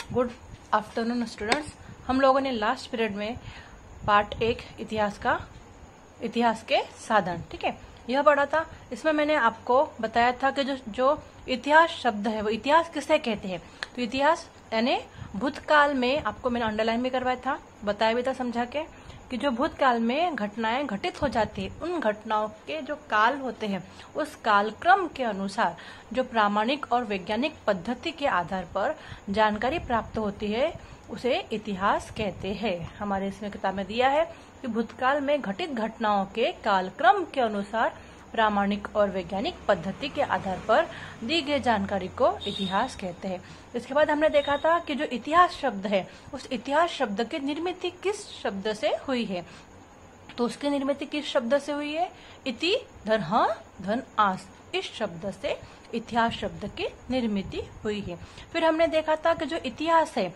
Good afternoon students. हम लोगों ने लास्ट पीरियड में पार्ट 1 इतिहास के साधन, ठीक है, यह पढ़ा था। इसमें मैंने आपको बताया था कि जो इतिहास शब्द है वो इतिहास किसे कहते हैं। तो इतिहास यानी भूतकाल में, आपको मैंने अंडरलाइन भी करवाया था, बताया भी था समझा के, कि जो भूतकाल में घटनाएं घटित हो जाती है, उन घटनाओं के जो काल होते हैं उस कालक्रम के अनुसार जो प्रामाणिक और वैज्ञानिक पद्धति के आधार पर जानकारी प्राप्त होती है उसे इतिहास कहते हैं। हमारे इसमें किताब में दिया है कि भूतकाल में घटित घटनाओं के कालक्रम के अनुसार प्रामाणिक और वैज्ञानिक पद्धति के आधार पर दी गई जानकारी को इतिहास कहते हैं। इसके बाद हमने देखा था कि जो इतिहास शब्द है उस इतिहास शब्द की निर्मित किस शब्द से हुई है। तो उसकी निर्मित किस शब्द से हुई है? इति धन आस, इस शब्द से इतिहास शब्द की निर्मित हुई है। फिर हमने देखा था कि जो इतिहास है,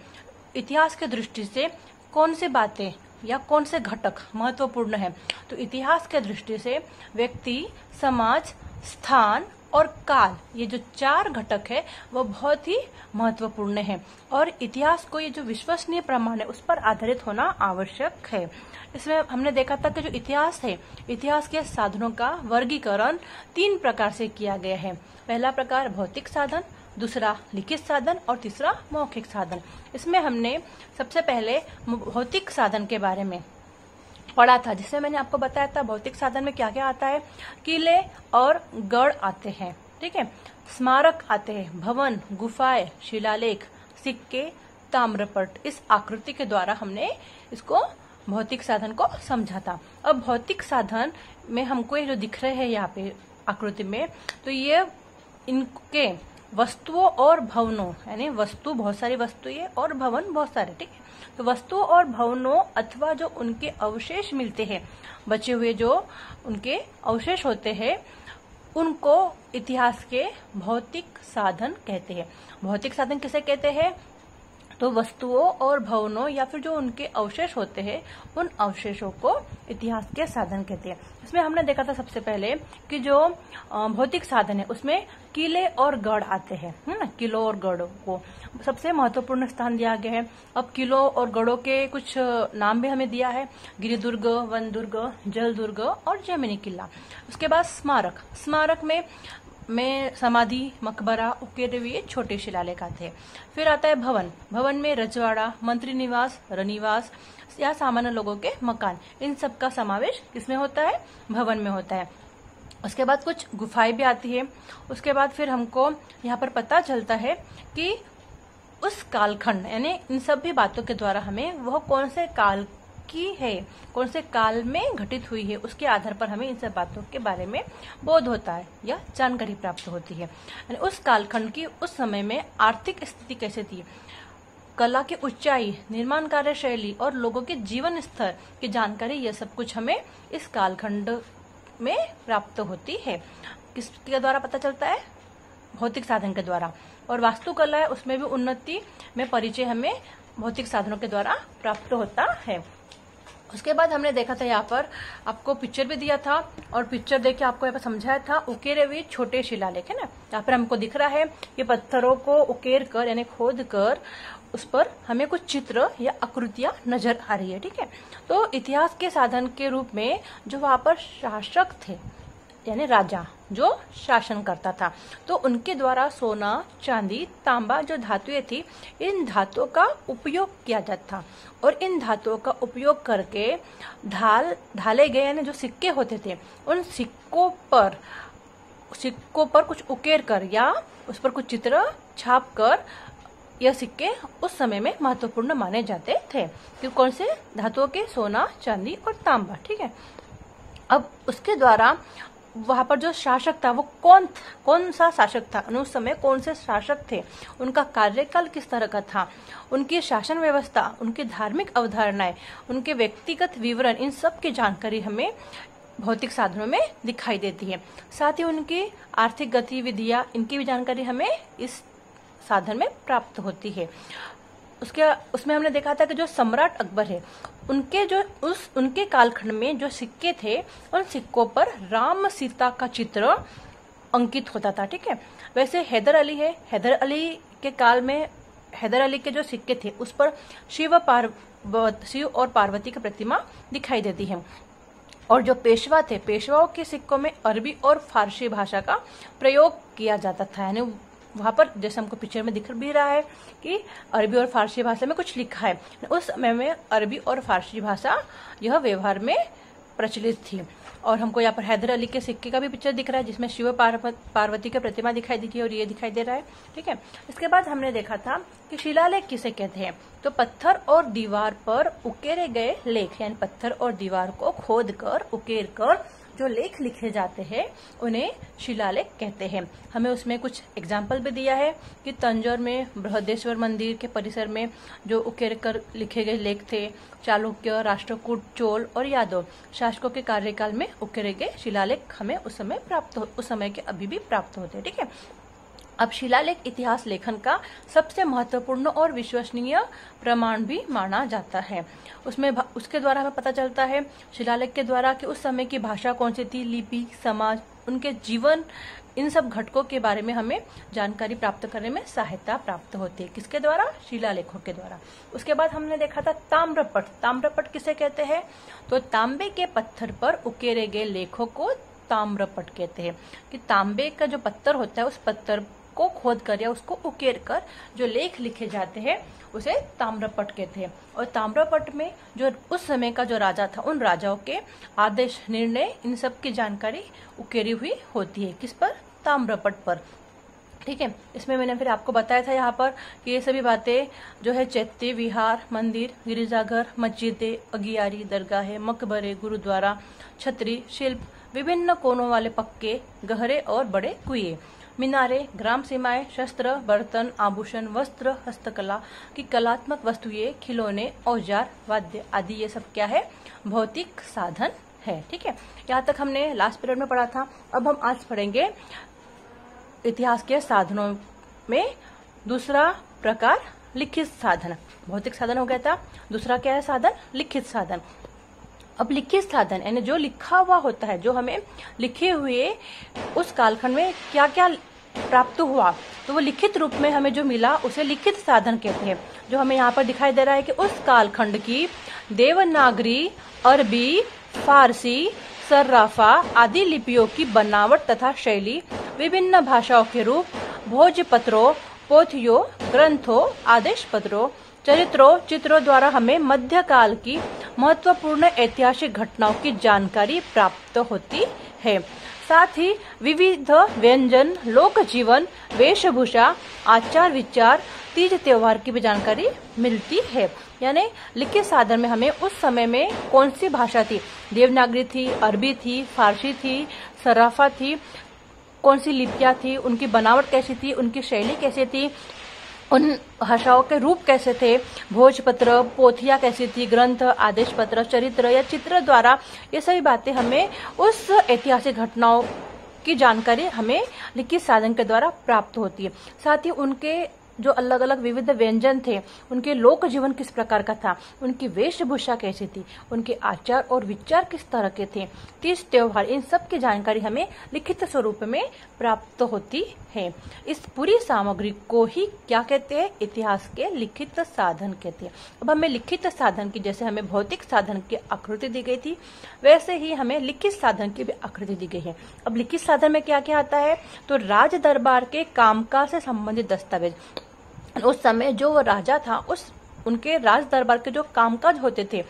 इतिहास के दृष्टि से कौन सी बातें या कौन से घटक महत्वपूर्ण है। तो इतिहास के दृष्टि से व्यक्ति, समाज, स्थान और काल, ये जो 4 घटक है वो बहुत ही महत्वपूर्ण है और इतिहास को ये जो विश्वसनीय प्रमाण है उस पर आधारित होना आवश्यक है। इसमें हमने देखा था कि जो इतिहास है, इतिहास के साधनों का वर्गीकरण 3 प्रकार से किया गया है। पहला प्रकार भौतिक साधन, दूसरा लिखित साधन और तीसरा मौखिक साधन। इसमें हमने सबसे पहले भौतिक साधन के बारे में पढ़ा था, जिसमें मैंने आपको बताया था भौतिक साधन में क्या क्या आता है। किले और गढ़ आते हैं, ठीक है, स्मारक आते हैं, भवन, गुफाएं, शिलालेख, सिक्के, ताम्रपट। इस आकृति के द्वारा हमने इसको भौतिक साधन को समझा था। अब भौतिक साधन में हमको ये जो दिख रहे हैं यहाँ पे आकृति में, तो ये इनके वस्तुओं और भवनों, यानी वस्तु बहुत सारी वस्तु है और भवन बहुत सारे, ठीक है। तो वस्तुओं और भवनों अथवा जो उनके अवशेष मिलते हैं, बचे हुए जो उनके अवशेष होते हैं, उनको इतिहास के भौतिक साधन कहते हैं। भौतिक साधन किसे कहते हैं? तो वस्तुओं और भवनों या फिर जो उनके अवशेष होते हैं उन अवशेषों को इतिहास के साधन कहते हैं। इसमें हमने देखा था सबसे पहले कि जो भौतिक साधन है उसमें किले और गढ़ आते हैं, है ना। किलों और गढ़ों को सबसे महत्वपूर्ण स्थान दिया गया है। अब किलों और गढ़ों के कुछ नाम भी हमें दिया है, गिरिदुर्ग, वन दुर्ग, जल दुर्ग और जैमिनी किला। उसके बाद स्मारक, स्मारक में समाधि, मकबरा, उकेरे हुए छोटे शिलालेख आते हैं। फिर आता है भवन, भवन में रजवाड़ा, मंत्री निवास, रनिवास या सामान्य लोगों के मकान, इन सब का समावेश किसमें होता है? भवन में होता है। उसके बाद कुछ गुफाएं भी आती है। उसके बाद फिर हमको यहाँ पर पता चलता है कि उस कालखंड, यानी इन सभी बातों के द्वारा हमें वह कौन से काल की है, कौन से काल में घटित हुई है, उसके आधार पर हमें इन सब बातों के बारे में बोध होता है या जानकारी प्राप्त होती है। यानी उस कालखंड की उस समय में आर्थिक स्थिति कैसे थी, कला की ऊंचाई, निर्माण कार्य शैली और लोगों के जीवन स्तर की जानकारी, यह सब कुछ हमें इस कालखंड में प्राप्त होती है। किसके द्वारा पता चलता है? भौतिक साधन के द्वारा। और वास्तुकला है, उसमें भी उन्नति में परिचय हमें भौतिक साधनों के द्वारा प्राप्त होता है। उसके बाद हमने देखा था, यहाँ पर आपको पिक्चर भी दिया था और पिक्चर देख के आपको यहाँ पर समझाया था उकेरे हुए छोटे शिलालेख, है ना। यहाँ पर हमको दिख रहा है कि पत्थरों को उकेर कर यानी खोद कर उस पर हमें कुछ चित्र या आकृतियां नजर आ रही है, ठीक है। तो इतिहास के साधन के रूप में जो वहां पर शासक थे, यानी राजा जो शासन करता था, तो उनके द्वारा सोना, चांदी, तांबा जो धातुएं थी, इन धातुओं का उपयोग किया जाता था और इन धातुओं का उपयोग करके ढाले गए यानी जो सिक्के होते थे, उन सिक्कों पर कुछ उकेर कर या उस पर कुछ चित्र छाप कर यह सिक्के उस समय में महत्वपूर्ण माने जाते थे। कि कौन से धातुओं के? सोना, चांदी और तांबा, ठीक है। अब उसके द्वारा वहां पर जो शासक था वो कौन सा शासक था, उस समय कौन से शासक थे, उनका कार्यकाल किस तरह का था, उनकी शासन व्यवस्था, उनकी धार्मिक अवधारणाएं, उनके व्यक्तिगत विवरण, इन सब की जानकारी हमें भौतिक साधनों में दिखाई देती है। साथ ही उनकी आर्थिक गतिविधियां, इनकी भी जानकारी हमें इस साधन में प्राप्त होती है। उसमें हमने देखा था कि जो सम्राट अकबर है उनके कालखंड में जो सिक्के थे उन सिक्कों पर राम सीता का चित्र अंकित होता था, ठीक है। वैसे हैदर अली है, हैदर अली के काल में हैदर अली के जो सिक्के थे उस पर शिव और पार्वती की प्रतिमा दिखाई देती है। और जो पेशवा थे, पेशवाओं के सिक्कों में अरबी और फारसी भाषा का प्रयोग किया जाता था। यानी वहां पर जैसे हमको पिक्चर में दिख भी रहा है कि अरबी और फारसी भाषा में कुछ लिखा है, उस समय में अरबी और फारसी भाषा यह व्यवहार में प्रचलित थी। और हमको यहाँ पर हैदर अली के सिक्के का भी पिक्चर दिख रहा है जिसमें शिव पार्वती की प्रतिमा दिखाई दी थी और ये दिखाई दे रहा है। ठीक है, इसके बाद हमने देखा था कि शिलालेख किसे कहते हैं। तो पत्थर और दीवार पर उकेरे गए लेख, यानी पत्थर और दीवार को खोद कर उकेर कर जो लेख लिखे जाते हैं उन्हें शिलालेख कहते हैं। हमें उसमें कुछ एग्जाम्पल भी दिया है कि तंजौर में बृहदेश्वर मंदिर के परिसर में जो उकेर कर लिखे गए लेख थे, चालुक्य, राष्ट्रकूट, चोल और यादव शासकों के कार्यकाल में उकेरे गए शिलालेख हमें उस समय के अभी भी प्राप्त होते हैं। ठीक है, अब शिलालेख इतिहास लेखन का सबसे महत्वपूर्ण और विश्वसनीय प्रमाण भी माना जाता है। उसके द्वारा हमें पता चलता है शिलालेख के द्वारा कि उस समय की भाषा कौन सी थी, लिपि, समाज, उनके जीवन, इन सब घटकों के बारे में हमें जानकारी प्राप्त करने में सहायता प्राप्त होती है। किसके द्वारा? शिलालेखों के द्वारा। उसके बाद हमने देखा था ताम्रपट। ताम्रपट किसे कहते हैं? तो तांबे के पत्थर पर उकेरे गए लेखों को ताम्रपट कहते हैं। कि तांबे का जो पत्थर होता है उस पत्थर को खोद कर या उसको उकेर कर जो लेख लिखे जाते हैं उसे ताम्रपट कहते हैं। और ताम्रपट में जो उस समय का जो राजा था उन राजाओं के आदेश, निर्णय, इन सब की जानकारी उकेरी हुई होती है। किस पर? ताम्रपट पर। ठीक है, इसमें मैंने फिर आपको बताया था यहाँ पर कि ये सभी बातें जो है चैत्य, विहार, मंदिर, गिरिजाघर, मस्जिदें, अगियारी, दरगाहें, मकबरे, गुरुद्वारा, छतरी, शिल्प, विभिन्न कोनों वाले पक्के, गहरे और बड़े कुएं, मीनारे, ग्राम सीमाएं, शस्त्र, बर्तन, आभूषण, वस्त्र, हस्तकला की कलात्मक वस्तुएं, खिलौने, औजार, वाद्य आदि, ये सब क्या है? भौतिक साधन है। ठीक है, यहाँ तक हमने लास्ट पीरियड में पढ़ा था। अब हम आज पढ़ेंगे इतिहास के साधनों में दूसरा प्रकार लिखित साधन। भौतिक साधन हो गया था, दूसरा क्या है साधन? लिखित साधन। अब लिखित साधन यानी जो लिखा हुआ होता है, जो हमें लिखे हुए उस कालखंड में क्या क्या प्राप्त हुआ तो वो लिखित रूप में हमें जो मिला उसे लिखित साधन कहते हैं। जो हमें यहाँ पर दिखाई दे रहा है कि उस कालखंड की देवनागरी, अरबी, फारसी, सर्राफा आदि लिपियों की बनावट तथा शैली, विभिन्न भाषाओं के रूप, भोजपत्रों, पोथियों, ग्रंथों, आदेश पत्रों, चरित्रों, चित्रों द्वारा हमें मध्यकाल की महत्वपूर्ण ऐतिहासिक घटनाओं की जानकारी प्राप्त होती है। साथ ही विविध व्यंजन, लोक जीवन, वेशभूषा, आचार विचार, तीज त्योहार की भी जानकारी मिलती है। यानी लिखित साधन में हमें उस समय में कौन सी भाषा थी, देवनागरी थी, अरबी थी, फारसी थी, सराफा थी, कौन सी लिपियां थी, उनकी बनावट कैसी थी, उनकी शैली कैसी थी, उन भाषाओं के रूप कैसे थे, भोजपत्र, पोथियां कैसी थी, ग्रंथ, आदेश पत्र, चरित्र या चित्र द्वारा ये सभी बातें हमें उस ऐतिहासिक घटनाओं की जानकारी हमें लिखित साधन के द्वारा प्राप्त होती है। साथ ही उनके जो अलग अलग विविध व्यंजन थे, उनके लोक जीवन किस प्रकार का था, उनकी वेशभूषा कैसी थी, उनके आचार और विचार किस तरह के थे, तीज त्योहार, इन सब की जानकारी हमें लिखित स्वरूप में प्राप्त होती है। इस पूरी सामग्री को ही क्या कहते हैं? इतिहास के लिखित साधन कहते हैं। अब हमें लिखित साधन की, जैसे हमें भौतिक साधन की आकृति दी गई थी वैसे ही हमें लिखित साधन की भी आकृति दी गई है। अब लिखित साधन में क्या क्या आता है? तो राज दरबार के कामकाज से संबंधित दस्तावेज, उस समय जो वो राजा था उनके राज दरबार के जो कामकाज होते थे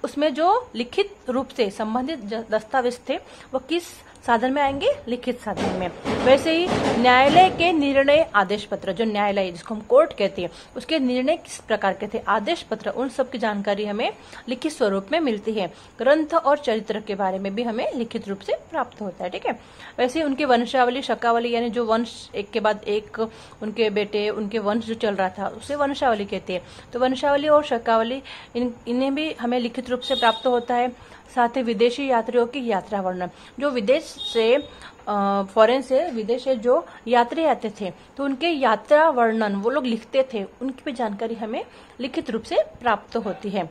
उसमें जो लिखित रूप से संबंधित दस्तावेज थे वो किस साधन में आएंगे? लिखित साधन में। वैसे ही न्यायालय के निर्णय, आदेश पत्र, जो न्यायालय जिसको हम कोर्ट कहते हैं उसके निर्णय किस प्रकार के थे, आदेश पत्र, उन सब की जानकारी हमें लिखित स्वरूप में मिलती है। ग्रंथ और चरित्र के बारे में भी हमें लिखित रूप से प्राप्त होता है। ठीक है, वैसे ही उनकी वंशावली, शकावली, यानी जो वंश एक के बाद एक उनके बेटे, उनके वंश जो चल रहा था उसे वंशावली कहते हैं। तो वंशावली और शकावली इन्हें भी हमें लिखित रूप से प्राप्त होता है। साथ ही विदेशी यात्रियों की यात्रा वर्णन, जो विदेश से फॉरेन से, विदेश से जो यात्री आते थे तो उनके यात्रा वर्णन वो लोग लिखते थे, उनकी भी जानकारी हमें लिखित रूप से प्राप्त होती है।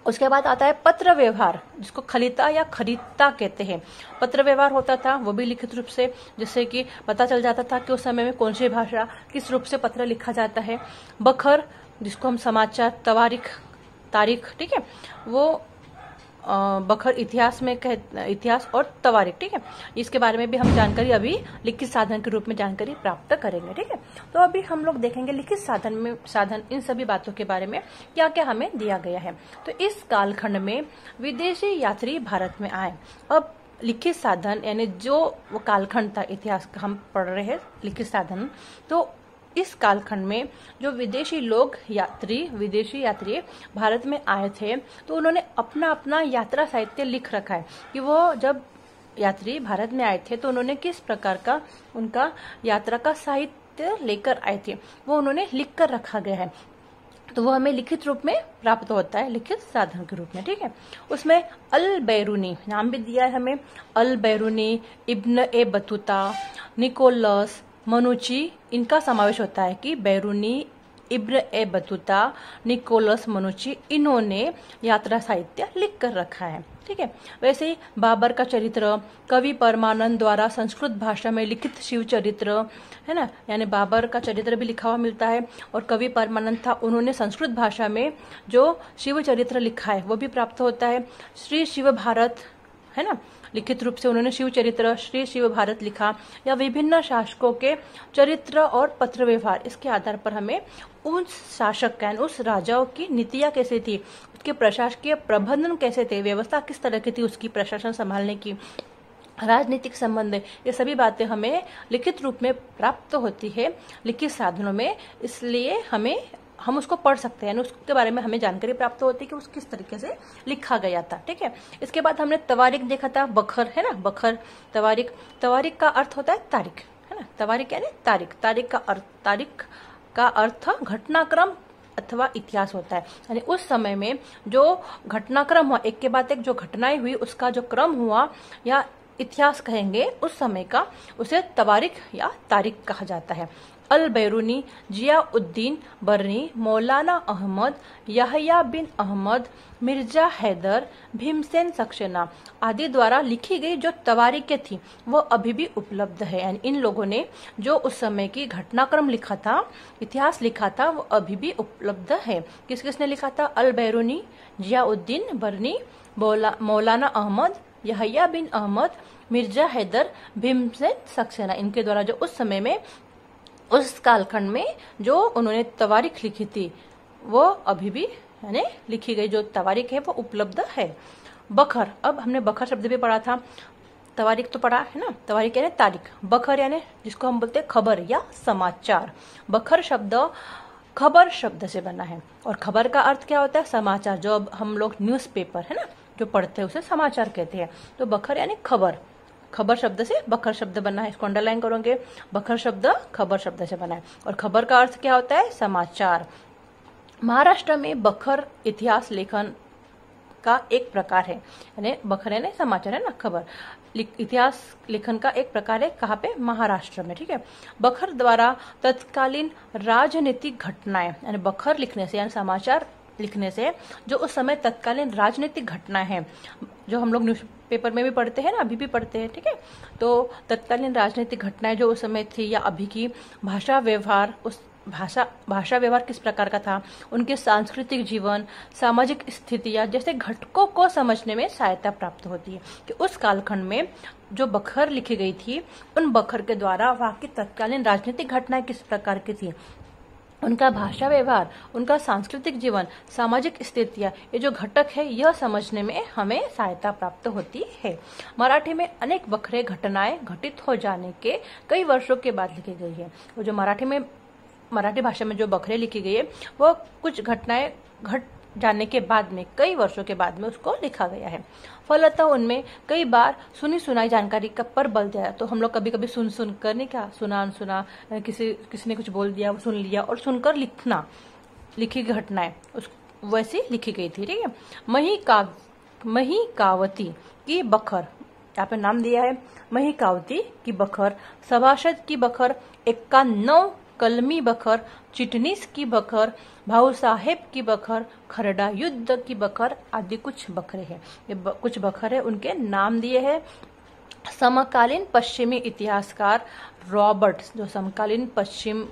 उसके बाद आता है पत्र व्यवहार, जिसको खलीता या खरीदता कहते हैं। पत्र व्यवहार होता था वो भी लिखित रूप से, जिससे कि पता चल जाता था कि उस समय में कौन सी भाषा किस रूप से पत्र लिखा जाता है। बखर, जिसको हम समाचार, तारीख, ठीक है, वो बखर इतिहास में इतिहास और तवारीख, ठीक है, इसके बारे में भी हम जानकारी अभी लिखित साधन के रूप में जानकारी प्राप्त करेंगे। ठीक है, तो अभी हम लोग देखेंगे लिखित साधन इन सभी बातों के बारे में क्या क्या हमें दिया गया है। तो इस कालखंड में विदेशी यात्री भारत में आए। अब लिखित साधन यानी जो वो कालखंड था इतिहास का हम पढ़ रहे हैं लिखित साधन, तो इस कालखंड में जो विदेशी यात्री भारत में आए थे, तो उन्होंने अपना अपना यात्रा साहित्य लिख रखा है कि वो जब यात्री भारत में आए थे तो उन्होंने किस प्रकार का उनका यात्रा का साहित्य लेकर आए थे, वो उन्होंने लिख कर रखा गया है। तो वो हमें लिखित रूप में प्राप्त होता है, लिखित साधन के रूप में। ठीक है, उसमें अल बैरूनी नाम भी दिया है हमें। अल बैरूनी, इब्न ए बतूता, निकोलस, मनुची, इनका समावेश होता है कि बैरूनी, इब्न ए बतूता, निकोलस, मनुची, इन्होंने यात्रा साहित्य लिख कर रखा है। ठीक है, वैसे ही बाबर का चरित्र कवि परमानंद द्वारा संस्कृत भाषा में लिखित शिव चरित्र है ना, यानी बाबर का चरित्र भी लिखा हुआ मिलता है, और कवि परमानंद था, उन्होंने संस्कृत भाषा में जो शिव चरित्र लिखा है वो भी प्राप्त होता है। श्री शिव भारत है ना, लिखित रूप से उन्होंने शिव चरित्र, श्री शिव भारत लिखा, या विभिन्न शासकों के चरित्र और पत्र व्यवहार, इसके आधार पर हमें उस शासक का, उस राजाओं की नीतियां कैसे थी, उसके प्रशासकीय प्रबंधन कैसे थे, व्यवस्था किस तरह की थी उसकी, प्रशासन संभालने की, राजनीतिक संबंध, ये सभी बातें हमें लिखित रूप में प्राप्त होती है लिखित साधनों में। इसलिए हम उसको पढ़ सकते हैं, उसके बारे में हमें जानकारी प्राप्त होती है कि उस किस तरीके से लिखा गया था। ठीक है, इसके बाद हमने तवारीख देखा था, बखर है ना, बखर, तवारीख का अर्थ होता है तारीख है ना, तवारीख यानी तारीख का अर्थ घटनाक्रम अथवा इतिहास होता है, यानी उस समय में जो घटनाक्रम हुआ, एक के बाद एक जो घटनाएं हुई उसका जो क्रम हुआ या इतिहास कहेंगे उस समय का, उसे तवारीख या तारीख कहा जाता है। अल बैरूनी, जियाउद्दीन बरनी, मौलाना अहमद, यहया बिन अहमद, मिर्जा हैदर, भीमसेन सक्सेना आदि द्वारा लिखी गई जो तवारीखें थी वो अभी भी उपलब्ध है। यानी इन लोगों ने जो उस समय की घटनाक्रम लिखा था, इतिहास लिखा था, वो अभी भी उपलब्ध है। किस किसने लिखा था? अल बैरूनी, जियाउद्दीन बरनी, मौलाना अहमद, यहया बिन अहमद, मिर्जा हैदर, भीमसेन सक्सेना, इनके द्वारा जो उस समय में उस कालखंड में जो उन्होंने तवारीख लिखी थी वो अभी भी यानी लिखी गई जो तवारीख है वो उपलब्ध है। बखर, अब हमने बखर शब्द भी पढ़ा था, तवारीख तो पढ़ा है ना, तवारीख यानी तारीख, बखर यानी जिसको हम बोलते हैं खबर या समाचार। बखर शब्द खबर शब्द से बना है, और खबर का अर्थ क्या होता है? समाचार। जो अब हम लोग न्यूज़पेपर है ना जो पढ़ते हैं उसे समाचार कहते हैं। तो बखर यानी खबर, खबर शब्द से बखर शब्द बना है, इसको अंडरलाइन करोगे। बखर शब्द खबर शब्द से बना है, और खबर का अर्थ क्या होता है? समाचार। महाराष्ट्र में बखर इतिहास लेखन का एक प्रकार है, यानी बखर यानी समाचार है ना, खबर, इतिहास लेखन का एक प्रकार है। कहाँ पे? महाराष्ट्र में। ठीक है, बखर द्वारा तत्कालीन राजनीतिक घटनाएं, यानी बखर लिखने से यानी समाचार लिखने से जो उस समय तत्कालीन राजनीतिक घटनाएं हैं, जो हम लोग न्यूज़पेपर में भी पढ़ते हैं ना, अभी भी पढ़ते हैं। ठीक है, तो तत्कालीन राजनीतिक घटनाएं जो उस समय थी या अभी की भाषा व्यवहार, उस भाषा व्यवहार किस प्रकार का था, उनके सांस्कृतिक जीवन, सामाजिक स्थितियां जैसे घटकों को समझने में सहायता प्राप्त होती है कि उस कालखंड में जो बखर लिखी गई थी उन बखर के द्वारा वहाँ की तत्कालीन राजनीतिक घटनाएं किस प्रकार की थी, उनका भाषा व्यवहार, उनका सांस्कृतिक जीवन, सामाजिक स्थितियां, ये जो घटक है यह समझने में हमें सहायता प्राप्त होती है। मराठी में अनेक बखरे घटनाएं घटित हो जाने के कई वर्षों के बाद लिखी गई है। वो जो मराठी भाषा में जो बखरे लिखी गई है वो कुछ घटनाएं घट जाने के बाद में, कई वर्षों के बाद में उसको लिखा गया है। फलतः उनमें कई बार सुनी सुनाई जानकारी का पर बल दिया। तो हम लोग कभी कभी सुन कर नहीं, क्या सुना किसी ने कुछ बोल दिया, सुन लिया और सुनकर लिखी घटनाएं उस वैसी लिखी गई थी। ठीक है, महिकावती की बखर, यहाँ पे नाम दिया है महिकावती की बखर, सभासद की बखर, 91 कलमी बखर, चिटनीस की बखर, भाऊ साहेब की बखर, खरड़ा युद्ध की बखर आदि कुछ बखरे हैं। ये कुछ बखरे उनके नाम दिए हैं। समकालीन पश्चिमी इतिहासकार रॉबर्ट, जो समकालीन पश्चिम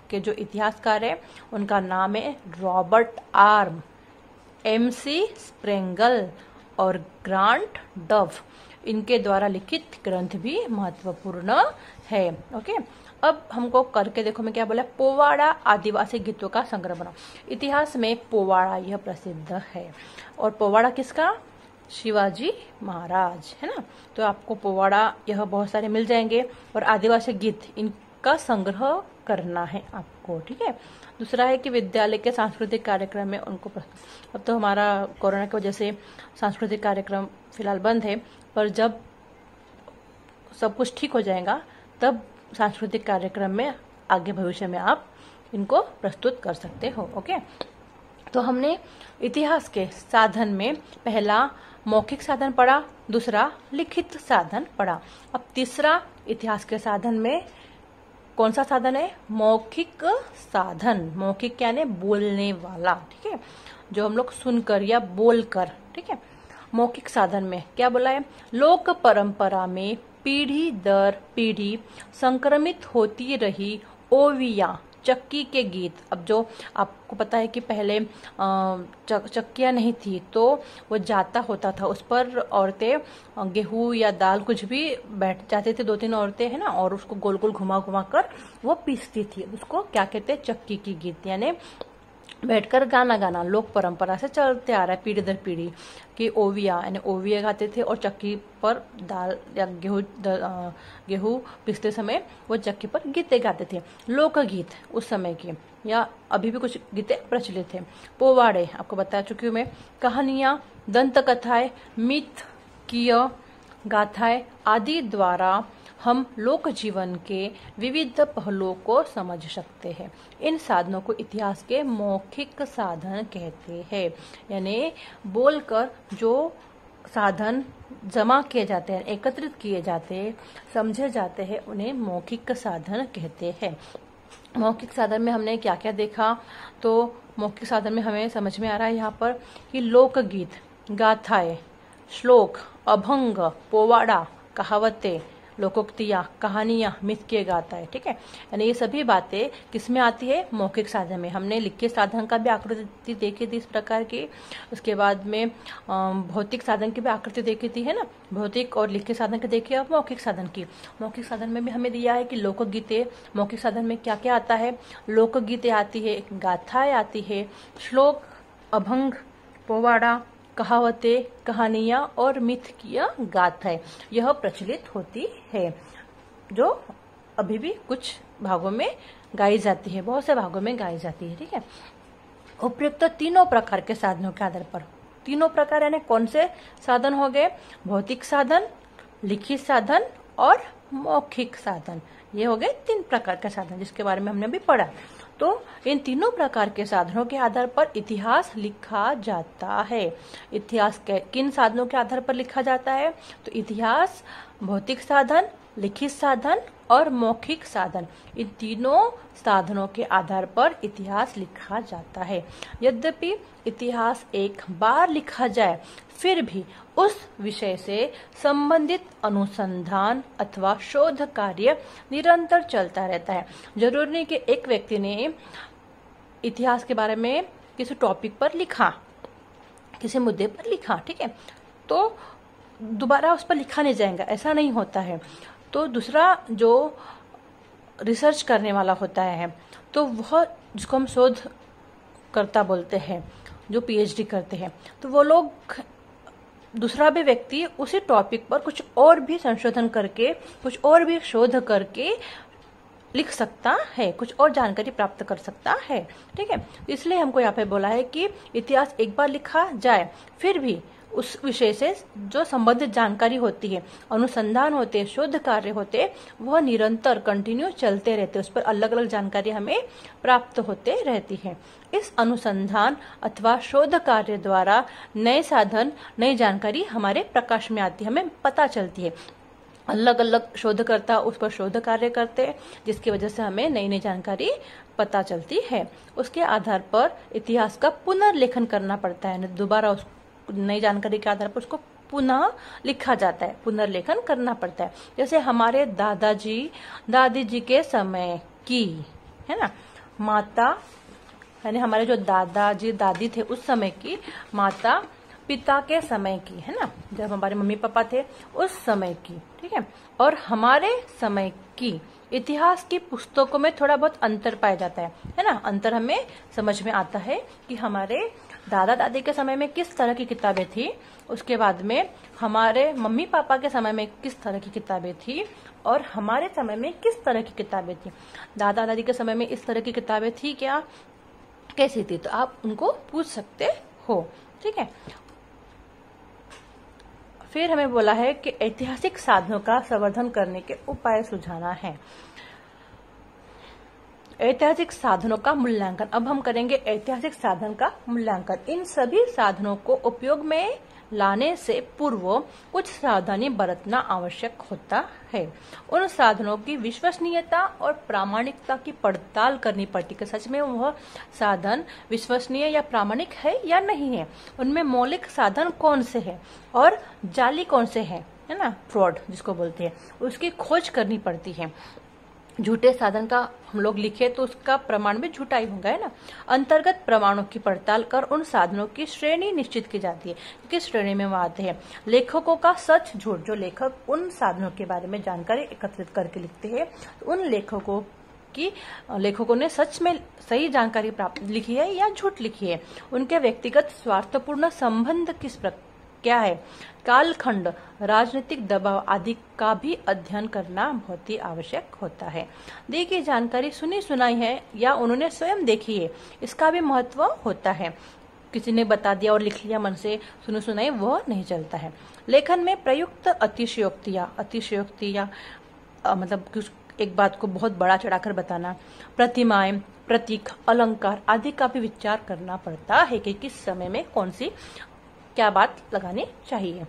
के जो इतिहासकार है उनका नाम है रॉबर्ट आर्म, MC स्प्रेंगल और ग्रांट डव। इनके द्वारा लिखित ग्रंथ भी महत्वपूर्ण है। ओके, अब हमको करके देखो मैं क्या बोला, पोवाड़ा आदिवासी गीतों का संग्रह बनाओ। इतिहास में पोवाड़ा यह प्रसिद्ध है। और पोवाड़ा किसका? शिवाजी महाराज, है ना। तो आपको पोवाड़ा यह बहुत सारे मिल जाएंगे। और आदिवासी गीत, इनका संग्रह करना है आपको, ठीक है। दूसरा है कि विद्यालय के सांस्कृतिक कार्यक्रम में उनको अब तो हमारा कोरोना की वजह से सांस्कृतिक कार्यक्रम फिलहाल बंद है, पर जब सब कुछ ठीक हो जाएगा तब सांस्कृतिक कार्यक्रम में आगे भविष्य में आप इनको प्रस्तुत कर सकते हो। ओके, तो हमने इतिहास के साधन में पहला मौखिक साधन पढ़ा, दूसरा लिखित साधन पढ़ा। अब तीसरा इतिहास के साधन में कौन सा साधन है? मौखिक साधन। मौखिक यानी बोलने वाला, ठीक है, जो हम लोग सुनकर या बोलकर, ठीक है। मौखिक साधन में क्या बोला है? लोक परंपरा में पीढ़ी दर पीढ़ी संक्रमित होती रही ओविया, चक्की के गीत। अब जो आपको पता है कि पहले चक्कियां नहीं थी तो वो जाता होता था, उस पर औरतें गेहूं या दाल कुछ भी बैठ जाते थे, 2-3 औरतें है ना, और उसको गोल गोल घुमा घुमा कर वो पीसती थी। उसको क्या कहते हैं? चक्की की गीत, यानी बैठकर गाना गाना। लोक परंपरा से चलते आ रहा है पीढ़ी दर पीढ़ी कि ओविया, यानी ओविया गाते थे और चक्की पर दाल या गेहूं पिसते समय वो चक्की पर गीते गाते थे। लोकगीत उस समय के, या अभी भी कुछ गीते प्रचलित थे। पोवाड़े आपको बता चुकी हूँ मैं। कहानियां, दंत कथाएं, मिथ कीय गाथाएं आदि द्वारा हम लोक जीवन के विविध पहलुओं को समझ सकते हैं। इन साधनों को इतिहास के मौखिक साधन कहते हैं, यानी बोलकर जो साधन जमा किए जाते हैं, एकत्रित किए जाते हैं, समझे जाते हैं, उन्हें मौखिक साधन कहते हैं। मौखिक साधन में हमने क्या क्या देखा? तो मौखिक साधन में हमें समझ में आ रहा है यहाँ पर कि लोकगीत, गाथाएं, श्लोक, अभंग, पोवाड़ा, कहावतें, लोकोक्तियाँ, कहानियाँ, मिथ के गाता है, ठीक है। यानी ये सभी बातें किसमें आती है? मौखिक साधन में। हमने लिखित साधन का भी आकृति देखी थी इस प्रकार की, उसके बाद में भौतिक साधन की भी आकृति देखी थी, है ना। भौतिक और लिखित साधन की देखिए, अब मौखिक साधन की। मौखिक साधन में भी हमें दिया है कि लोकगीतें, मौखिक साधन में क्या क्या आता है? लोकगीतें आती है, गाथाएं आती है, श्लोक, अभंग, पोवाड़ा, कहावतें, कहानियां और मिथ की गाथाएं यह प्रचलित होती है, जो अभी भी कुछ भागों में गाई जाती है, बहुत से भागों में गाई जाती है, ठीक है। उपयुक्त तीनों प्रकार के साधनों के आधार पर, तीनों प्रकार यानी कौन से साधन हो गए? भौतिक साधन, लिखित साधन और मौखिक साधन। ये हो गए 3 प्रकार के साधन जिसके बारे में हमने अभी पढ़ा। तो इन तीनों प्रकार के साधनों के आधार पर इतिहास लिखा जाता है। इतिहास किन साधनों के आधार पर लिखा जाता है? तो इतिहास भौतिक साधन, लिखित साधन और मौखिक साधन, इन तीनों साधनों के आधार पर इतिहास लिखा जाता है। यद्यपि इतिहास एक बार लिखा जाए, फिर भी उस विषय से संबंधित अनुसंधान अथवा शोध कार्य निरंतर चलता रहता है। जरूरी नहीं कि एक व्यक्ति ने इतिहास के बारे में किसी टॉपिक पर लिखा, किसी मुद्दे पर लिखा, ठीक है, तो दोबारा उस पर लिखा नहीं जाएगा, ऐसा नहीं होता है। तो दूसरा जो रिसर्च करने वाला होता है, तो वह जिसको हम शोध कर्ता बोलते हैं, जो PhD करते हैं, तो वो लोग, दूसरा भी व्यक्ति उसी टॉपिक पर कुछ और भी संशोधन करके, कुछ और भी शोध करके लिख सकता है, कुछ और जानकारी प्राप्त कर सकता है, ठीक है। इसलिए हमको यहाँ पे बोला है कि इतिहास एक बार लिखा जाए, फिर भी उस विषय से जो संबंधित जानकारी होती है, अनुसंधान होते, शोध कार्य होते, वह निरंतर कंटिन्यू चलते रहते, उस पर अलग अलग जानकारी हमें प्राप्त होते रहती है। इस अनुसंधान अथवा शोध कार्य द्वारा नए साधन, नई जानकारी हमारे प्रकाश में आती है, हमें पता चलती है। अलग अलग शोधकर्ता उस पर शोध कार्य करते हैं, जिसकी वजह से हमें नई नई जानकारी पता चलती है। उसके आधार पर इतिहास का पुनर्लेखन करना पड़ता है, दोबारा उस नई जानकारी के आधार पर उसको पुनः लिखा जाता है, पुनर्लेखन करना पड़ता है। जैसे हमारे दादाजी दादी जी के समय की, है ना, माता, यानी हमारे जो दादाजी दादी थे उस समय की, माता पिता के समय की, है ना, जब हमारे मम्मी पापा थे उस समय की, ठीक है। और हमारे समय की इतिहास की पुस्तकों में थोड़ा बहुत अंतर पाया जाता है ना। अंतर हमें समझ में आता है कि हमारे दादा दादी के समय में किस तरह की किताबें थी, उसके बाद में हमारे मम्मी पापा के समय में किस तरह की किताबें थी, और हमारे समय में किस तरह की किताबें थी। दादा दादी के समय में इस तरह की किताबें थी क्या, कैसी थी, तो आप उनको पूछ सकते हो, ठीक है। फिर हमें बोला है कि ऐतिहासिक साधनों का संवर्धन करने के उपाय सुझाना है। ऐतिहासिक साधनों का मूल्यांकन, अब हम करेंगे ऐतिहासिक साधन का मूल्यांकन। इन सभी साधनों को उपयोग में लाने से पूर्व कुछ सावधानी बरतना आवश्यक होता है। उन साधनों की विश्वसनीयता और प्रामाणिकता की पड़ताल करनी पड़ती है, सच में वह साधन विश्वसनीय या प्रामाणिक है या नहीं है, उनमें मौलिक साधन कौन से है और जाली कौन से है ना, फ्रॉड जिसको बोलते हैं, उसकी खोज करनी पड़ती है। झूठे साधन का हम लोग लिखे तो उसका प्रमाण भी झूठा ही होगा, है ना। अंतर्गत प्रमाणों की पड़ताल कर उन साधनों की श्रेणी निश्चित की जाती है, किस श्रेणी में वो आते हैं। लेखकों का सच झूठ, जो लेखक उन साधनों के बारे में जानकारी एकत्रित करके लिखते हैं, तो उन लेखकों ने सच में सही जानकारी प्राप्त लिखी है या झूठ लिखी है। उनके व्यक्तिगत स्वार्थपूर्ण संबंध क्या है, कालखंड, राजनीतिक दबाव आदि का भी अध्ययन करना बहुत ही आवश्यक होता है। दी गई जानकारी सुनी सुनाई है या उन्होंने स्वयं देखी है, इसका भी महत्व होता है। किसी ने बता दिया और लिख लिया मन से, सुनी सुनाई वह नहीं चलता है। लेखन में प्रयुक्त अतिशयोक्तियां मतलब एक बात को बहुत बड़ा चढ़ाकर बताना, प्रतिमाएं, प्रतीक, अलंकार आदि का भी विचार करना पड़ता है कि किस समय में कौन सी क्या बात लगानी चाहिए।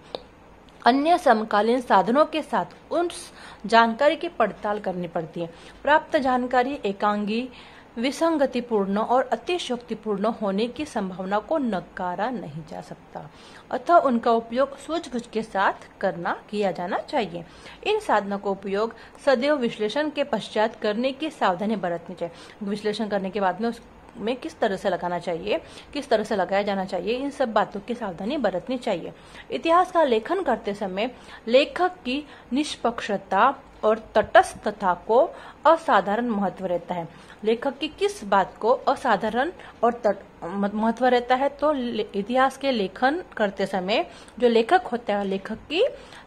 अन्य समकालीन साधनों के साथ उस जानकारी की पड़ताल करनी पड़ती है। प्राप्त जानकारी एकांगी, विसंगतिपूर्ण और अतिशयोक्तिपूर्ण होने की संभावना को नकारा नहीं जा सकता, अतः उनका उपयोग सूझबूझ के साथ किया जाना चाहिए। इन साधनों का उपयोग सदैव विश्लेषण के पश्चात करने की सावधानी बरतनी चाहिए। विश्लेषण करने के बाद में किस तरह से लगाना चाहिए, किस तरह से लगाया जाना चाहिए, इन सब बातों की सावधानी बरतनी चाहिए। इतिहास का लेखन करते समय लेखक की निष्पक्षता और तटस्थता को असाधारण महत्व रहता है। लेखक की किस बात को असाधारण और महत्व रहता है, तो इतिहास के लेखन करते समय जो लेखक होता है, लेखक की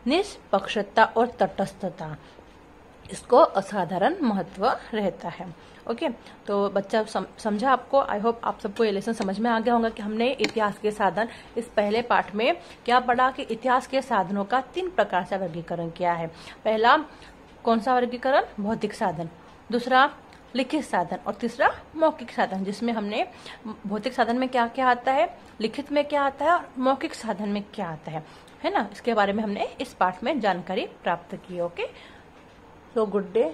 निष्पक्षता और तटस्थता, इसको असाधारण महत्व रहता है। ओके, तो बच्चा समझा आपको। आई होप आप सबको ये लेसन समझ में आ गया होगा कि हमने इतिहास के साधन इस पहले पाठ में क्या पढ़ा कि इतिहास के साधनों का 3 प्रकार से वर्गीकरण किया है। पहला कौन सा वर्गीकरण, भौतिक साधन, दूसरा लिखित साधन और तीसरा मौखिक साधन, जिसमें हमने भौतिक साधन में क्या क्या आता है, लिखित में क्या आता है और मौखिक साधन में क्या आता है ना, इसके बारे में हमने इस पाठ में जानकारी प्राप्त की। Okay, so good day.